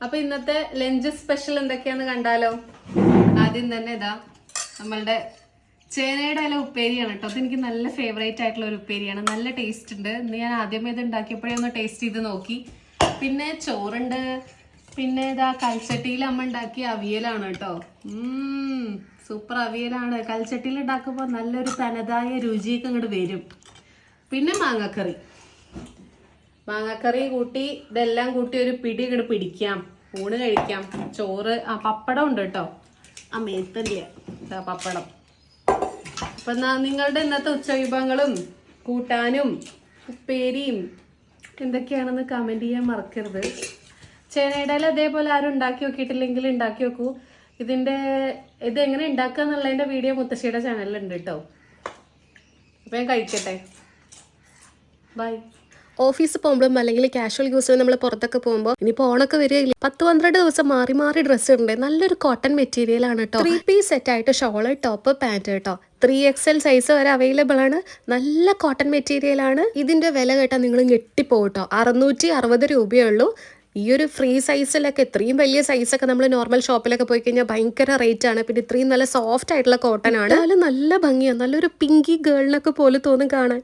അപ്പൊ ഇന്നത്തെ lunch special എന്തൊക്കെയാന്ന് കണ്ടാലോ. ആദ്യം തന്നെ ഇതാ നമ്മളുടെ ചേനയുടെ ഇല ഉപ്പേരിയാണ് കേട്ടോ. അതെനിക്ക് നല്ല ഫേവറേറ്റ് ആയിട്ടുള്ള ഒരു ഉപ്പേരിയാണ്. നല്ല ടേസ്റ്റ് ഉണ്ട്. ഇന്ന് ഞാൻ ആദ്യമേ ഇത് ഉണ്ടാക്കിയപ്പോഴേ ഒന്ന് ടേസ്റ്റ് ചെയ്ത് നോക്കി. പിന്നെ ചോറുണ്ട്. പിന്നെ ഇതാ കൽച്ചട്ടിയിൽ അമ്മ ഉണ്ടാക്കിയ അവിയലാണ് കേട്ടോ. സൂപ്പർ അവിയലാണ്. കൽച്ചട്ടിയിൽ ഉണ്ടാക്കുമ്പോൾ നല്ലൊരു തനതായ രുചിയൊക്കെ ഇങ്ങോട്ട് വരും. പിന്നെ മാങ്ങാക്കറി കൂട്ടി ഇതെല്ലാം കൂട്ടി ഒരു പിടി ഇങ്ങോട്ട് പിടിക്കാം. ഊണ് കഴിക്കാം. ചോറ് പപ്പടം ഉണ്ട് കേട്ടോ. മേത്തല്ലേ പപ്പടം. അപ്പൊ നിങ്ങളുടെ ഇന്നത്തെ ഉച്ചവിഭവങ്ങളും കൂട്ടാനും ഉപ്പേരിയും എന്തൊക്കെയാണെന്ന് കമന്റ് ചെയ്യാൻ മറക്കരുത്. ചേനയുടെ അതേപോലെ ആരും ഉണ്ടാക്കി നോക്കിയിട്ടില്ലെങ്കിൽ ഉണ്ടാക്കി നോക്കൂ. ഇതെങ്ങനെ ഉണ്ടാക്കുക എന്നുള്ളതിന്റെ വീഡിയോ മുത്തശ്ശിയുടെ ചാനലിലുണ്ട് കേട്ടോ. അപ്പൊ ഞാൻ കഴിക്കട്ടെ. ബൈ. ഓഫീസിൽ പോകുമ്പോഴും അല്ലെങ്കിൽ കാഷ്വൽ യൂസിന് നമ്മൾ പുറത്തൊക്കെ പോകുമ്പോൾ ഇനിയിപ്പോൾ ഓണൊക്കെ വരികയില്ല, 10-12 ദിവസം മാറി മാറി ഡ്രസ്സ് ഉണ്ട്. നല്ലൊരു കോട്ടൺ മെറ്റീരിയൽ ആണ് കേട്ടോ. 3 പീസ് സെറ്റ് ആയിട്ട് ഷോള്, ടോപ്പ്, പാൻറ് കേട്ടോ. 3XL സൈസ് വരെ അവൈലബിൾ ആണ്. നല്ല കോട്ടൺ മെറ്റീരിയൽ ആണ്. ഇതിന്റെ വില കേട്ടാൽ നിങ്ങൾ ഞെട്ടിപ്പോട്ടോ. 660 രൂപയേ ഉള്ളൂ. ഈ ഒരു ഫ്രീ സൈസിലൊക്കെ, ഇത്രയും വലിയ സൈസൊക്കെ നമ്മൾ നോർമൽ ഷോപ്പിലൊക്കെ പോയി കഴിഞ്ഞാൽ ഭയങ്കര റേറ്റ് ആണ്. പിന്നെ ഇത്രയും നല്ല സോഫ്റ്റ് ആയിട്ടുള്ള കോട്ടൺ ആണ്. നല്ല ഭംഗിയാണ്. നല്ലൊരു പിങ്കി ഗേളിനൊക്കെ പോലെ തോന്നും കാണാൻ.